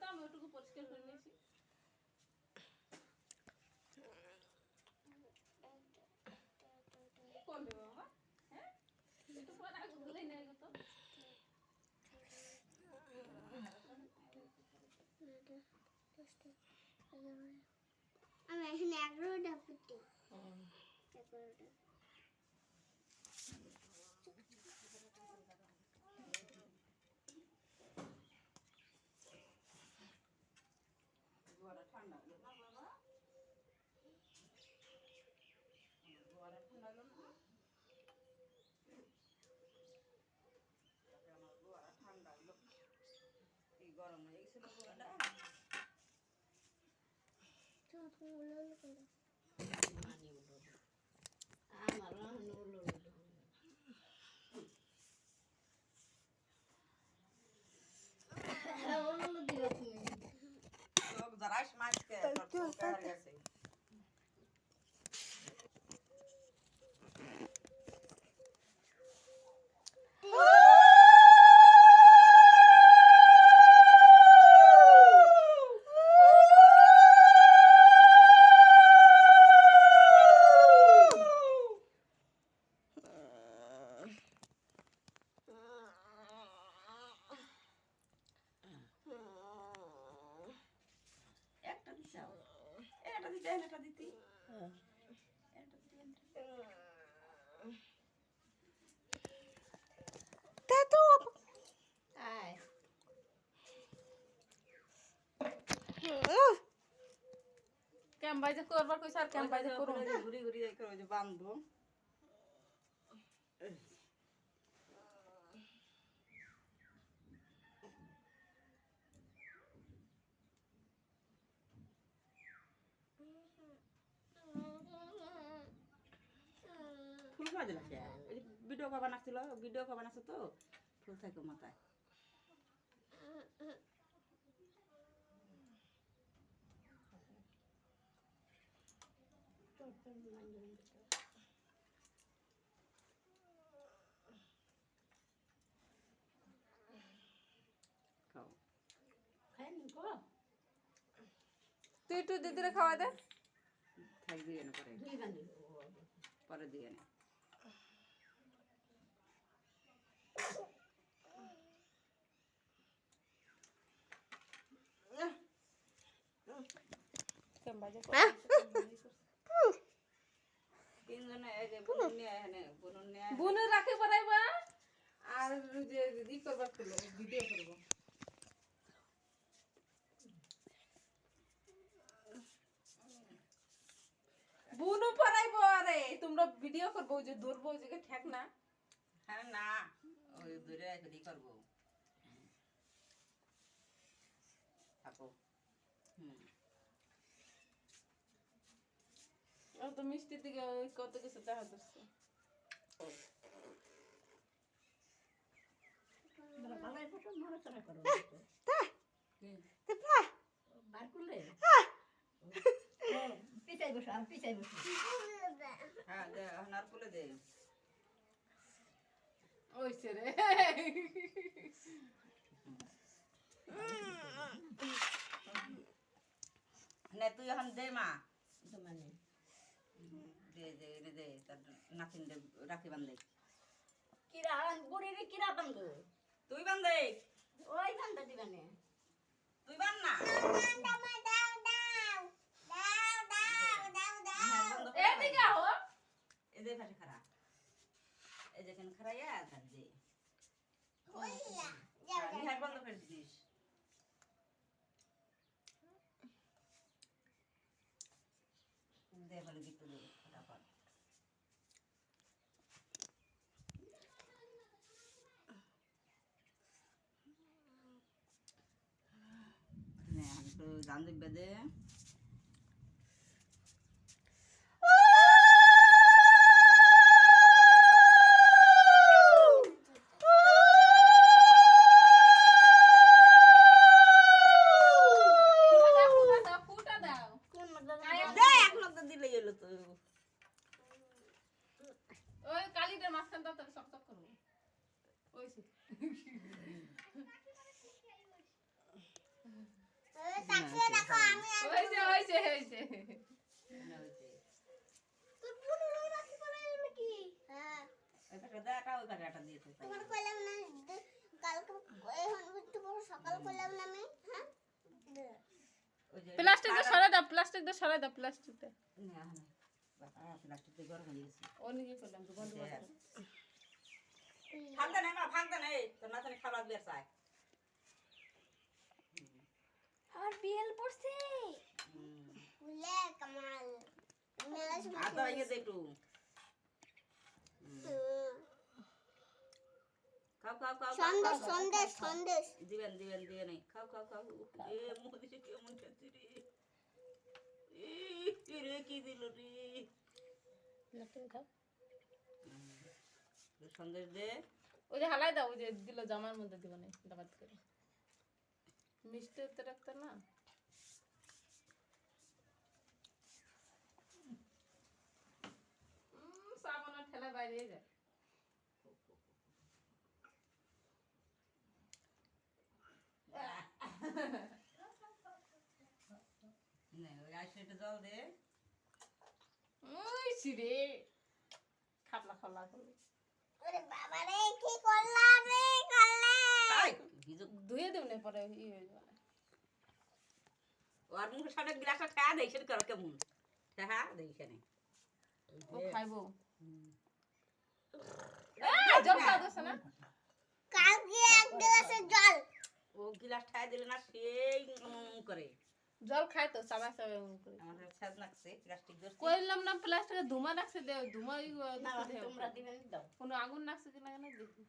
তো আমি ওটুকু পরিষ্কার করে নিয়েছি। করবে বাবা, হ্যাঁ একটু পরে আগে গুলাই নেই তো। আমি এখানে 11টা ফুটি। 11টা। গোয়াটা ঠান্ডা হলো না বাবা, গোয়াটা ঠান্ডা হলো না, আমার গোয়াটা ঠান্ডা হলো, এই গরম হয়ে গেছিল গোয়াটা। যারাই মাছকে গেছে একটা দিতে এটা দিতে এটা দিতি এটা দিতে কেম বাইজে করবার কইছ আর কেম বাইজে করুম। ঘুরি ঘুরি ওই যে বাঁধবো। ফুল খাওয়া দিলা ভিডিও কবা নাছিল, ভিডিও কবা নাছো তো ফুল থাকো মাথায়। খাও তুই একটু দিদিরে খাওয়া দে। থাক দিয়ে না পরে পরে দিয়ে না কেম বাইজে তিনজনে এই যে বুনুন নিয়ে এখানে বুনুন নিয়ে বুনে রাখে পড়াইবা আর যে দিদি করবার করলো ভিডিও করব। বুনু পড়াইবো আরে তোমরা ভিডিও করবো যে ধরবো যে ঠেক না। হ্যাঁ না ওই দূরে রেডি করবো থাকো। ও তো মিষ্টির দিকে কত কিছু দেখা যাচ্ছে। হ্যাঁ দে হনার পুলে দে ওইছে রে নে তুই এখন দে মা দে দে এনে দে তার নাতিন দে রাখি বান্ধে কিরা বুড়িরে কিরা বান্ধ তুই বান্ধে ওই বান্ধ দিবানে তুই বান না এদিকে আও এই যে পাশে খারা এই যে কেন খারাইয়া তার দে নিহার বন্ধ করে দিস দে বলে গিয়ে দে ফটাফট নে আমি তো জান দিবে দে ফুটা দাও কোন মতলব দে এক লোক দিলে গেল তো ওই কালিটার মাঝখান দাও তবে চকচক করবো ওইছে তাকিয়ে দেখো আমি আর হয়েছে হয়েছে হয়েছে না হয়েছে তুই পুরো রাখি করে নাকি হ্যাঁ ওই পাশে দাটা ওই পাশে একটা দিয়েছে তাই। তোমার কইলাম না কালকে এখন একটু বড় সকাল কইলাম না আমি হ্যাঁ ওই যে প্লাস্টিক দিয়ে সরাই দাও প্লাস্টিক দিয়ে সরাই দাও প্লাস্টিকটা না না বাবা প্লাস্টিক দিয়ে গরম হয়ে গেছে ও নিজে করলাম তো বন্ধ করে দাও। ফাঁকতে নেই মা ফাঁকতে নেই তোর না জানি খাবার বের চাই আর বিএল পড়ছে বুলে কামাল মেলা আর তো ইয়ে দে একটু খাও খাও খাও সন্দেশ সন্দেশ সন্দেশ দিবেন দিবেন দিবেন এই খাও খাও খাও এ মুখ দিছে কেমন খাচ্ছে রে এ রে কি দিল রে লাটে খাও সন্দেশ দে ওই যে হালাই দাও ওই যে দিল জামার মধ্যে দিব না দাবাত করে মিষ্টি তো রাখতে না সাবানের ঠেলা বাইরে যায় না ওই আইসটা জল দে ওই সিরে খাবলা খাবলা করে ওরে বাবা রে কি করলা রে করলে আই ভিজু ধুয়ে দেব না পরে ই হয়ে যাবে ওর মুখে সাথে গ্লাসটা খায়া দেই সেটা কর কেমন হ্যাঁ দেই এখানে ও খাইবো জল খাওয়া দোষ না কালকে এক গ্লাসের জল ও গ্লাস খায়া দিলে না সেই করে জল খাই তো সবাই সবাই এমন করে আমাদের ছাদ লাগছে প্লাস্টিক দোষ কইলাম না প্লাস্টিকে ধুমা রাখছে দে ধুমা না তোমরা দিবেন দাও কোনো আগুন রাখছে কিনা কেন দেখি